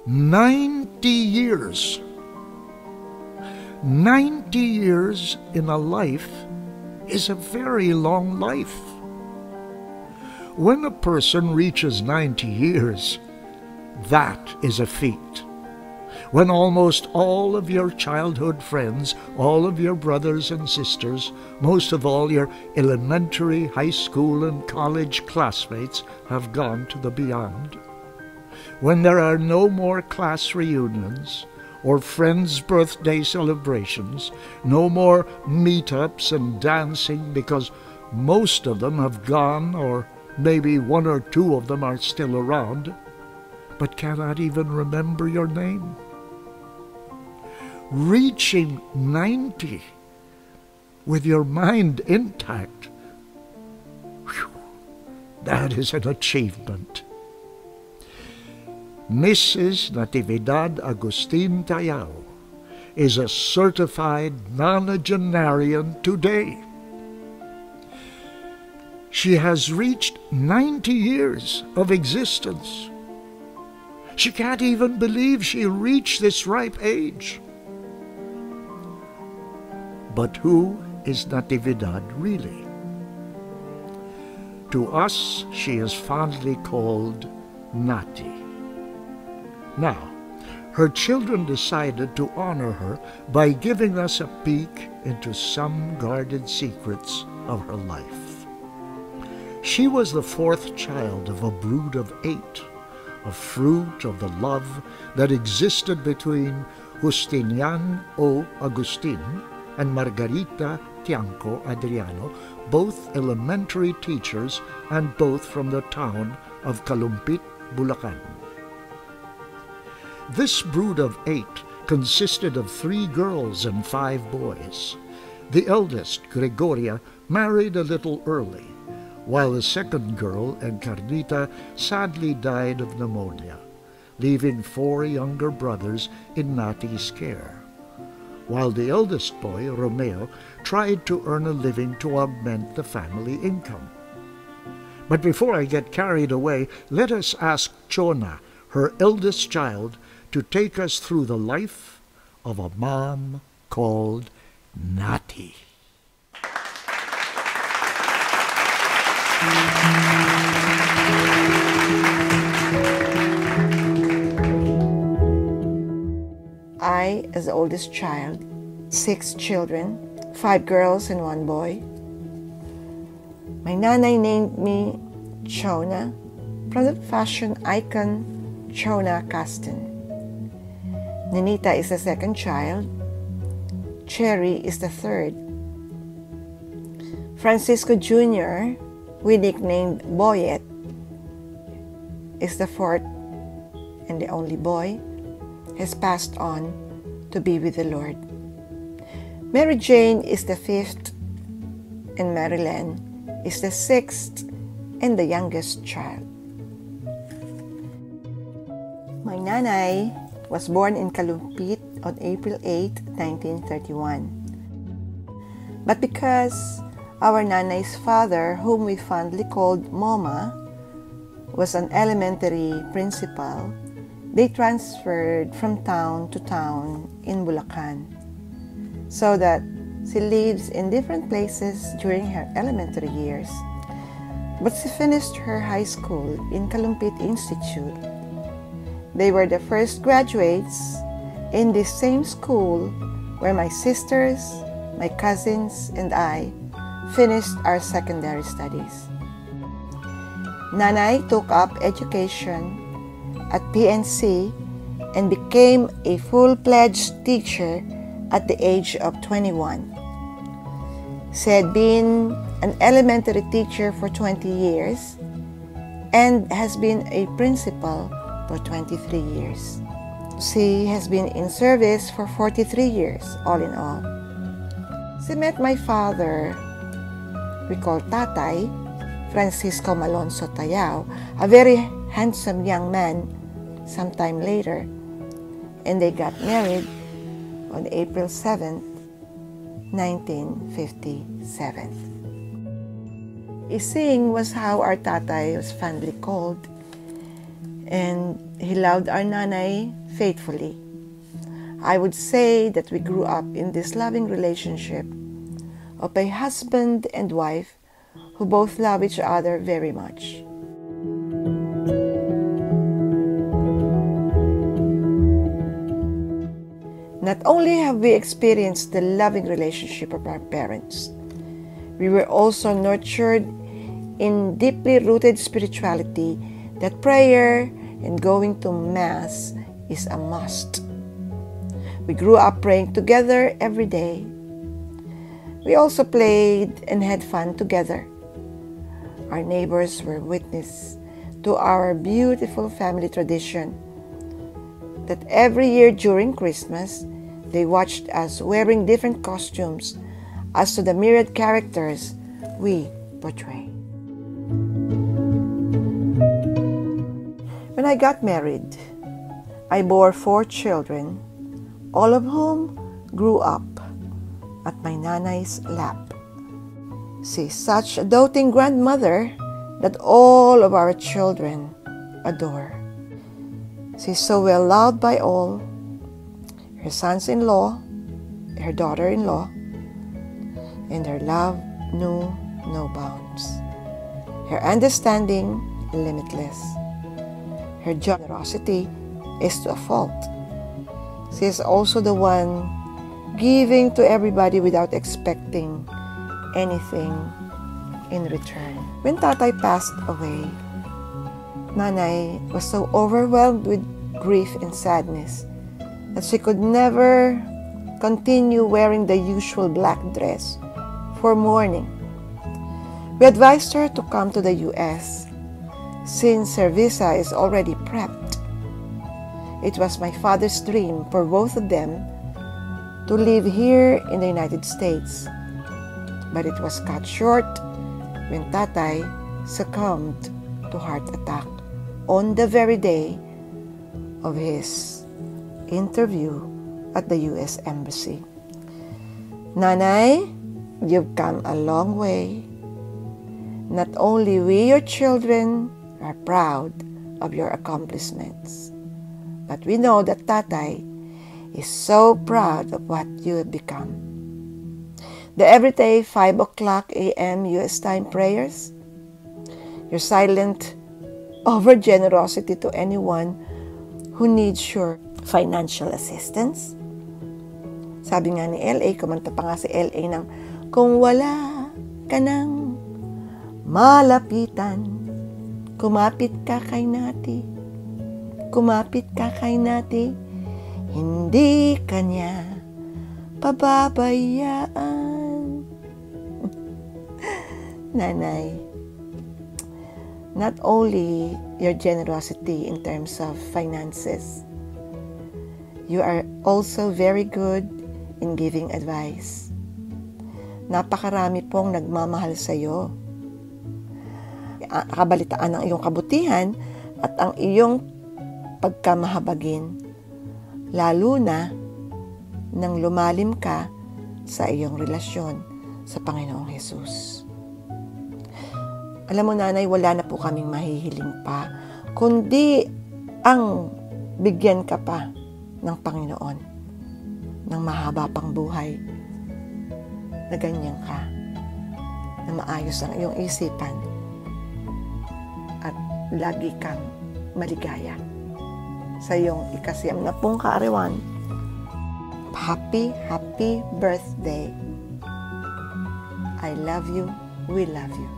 90 years. 90 years in a life is a very long life. When a person reaches 90 years, that is a feat. When almost all of your childhood friends, all of your brothers and sisters, most of all your elementary, high school, and college classmates have gone to the beyond. When there are no more class reunions or friends' birthday celebrations, no more meetups and dancing because most of them have gone, or maybe one or two of them are still around, but cannot even remember your name. Reaching 90 with your mind intact, whew, that is an achievement. Mrs. Natividad Tayao is a certified nonagenarian today. She has reached 90 years of existence. She can't even believe she reached this ripe age. But who is Natividad really? To us, she is fondly called Naty. Now, her children decided to honor her by giving us a peek into some guarded secrets of her life. She was the fourth child of a brood of 8, a fruit of the love that existed between Justinian O. Agustin and Margarita Tiangco Adriano, both elementary teachers and both from the town of Kalumpit, Bulacan. This brood of 8 consisted of 3 girls and 5 boys. The eldest, Gregoria, married a little early, while the second girl, Encarnita, sadly died of pneumonia, leaving 4 younger brothers in Naty's care, while the eldest boy, Romeo, tried to earn a living to augment the family income. But before I get carried away, let us ask Chona, her eldest child, to take us through the life of a mom called Naty. I, as the oldest child, 6 children, 5 girls and 1 boy. My nanay named me Chona from the fashion icon Chona Caston. Ninita is the second child. Cherry is the third. Francisco Jr., we nicknamed Boyet, is the fourth and the only boy, has passed on to be with the Lord. Mary Jane is the 5th, and Marilyn is the 6th and the youngest child. My nanay was born in Kalumpit on April 8, 1931. But because our nanay's father, whom we fondly called Moma, was an elementary principal, they transferred from town to town in Bulacan, so that she lives in different places during her elementary years. But she finished her high school in Kalumpit Institute. They were the first graduates in this same school where my sisters, my cousins, and I finished our secondary studies. Nanay took up education at PNC and became a full-fledged teacher at the age of 21. She had been an elementary teacher for 20 years and has been a principal for 23 years. She has been in service for 43 years, all in all. She met my father, we call Tatay, Francisco Malonzo Tayao, a very handsome young man, sometime later, and they got married on April 7th, 1957. Ising was how our Tatay was fondly called, and he loved our nanay faithfully. I would say that we grew up in this loving relationship of a husband and wife who both love each other very much. Not only have we experienced the loving relationship of our parents, we were also nurtured in deeply rooted spirituality that prayer and going to Mass is a must. We grew up praying together every day. We also played and had fun together. Our neighbors were witness to our beautiful family tradition that every year during Christmas, they watched us wearing different costumes as to the myriad characters we portray. When I got married, I bore 4 children, all of whom grew up at my nanay's lap. She's such a doting grandmother that all of our children adore. She's so well loved by all, her sons-in-law, her daughter-in-law, and her love knew no bounds. Her understanding limitless. Her generosity is to a fault. She is also the one giving to everybody without expecting anything in return. When Tatay passed away, Nanay was so overwhelmed with grief and sadness that she could never continue wearing the usual black dress for mourning. We advised her to come to the US since her visa is already prepped. It was my father's dream for both of them to live here in the United States, but it was cut short when Tatay succumbed to heart attack on the very day of his interview at the U.S. Embassy. Nanay, you've come a long way. Not only we, your children, are proud of your accomplishments, but we know that Tatay is so proud of what you have become. The everyday 5 o'clock a.m. U.S. time prayers, your silent over-generosity to anyone who needs your financial assistance. Sabi nga ni L.A., kumanta pa nga si L.A. ng, kung wala ka nang malapitan, kumapit ka kay Naty. Kumapit ka kay Naty, hindi ka niya pababayaan. Nanay, not only your generosity in terms of finances, you are also very good in giving advice. Napakarami pong nagmamahal sa iyo. Kabalitaan ang iyong kabutihan at ang iyong pagkamahabagin, lalo na nang lumalim ka sa iyong relasyon sa Panginoong Hesus. Alam mo, Nanay, wala na po kaming mahihiling pa, kundi ang bigyan ka pa ng Panginoon ng mahaba pang buhay na ganyan ka, na maayos ang iyong isipan at lagi kang maligaya sa iyong ika-90 kaarawan. Happy birthday. I love you. We love you.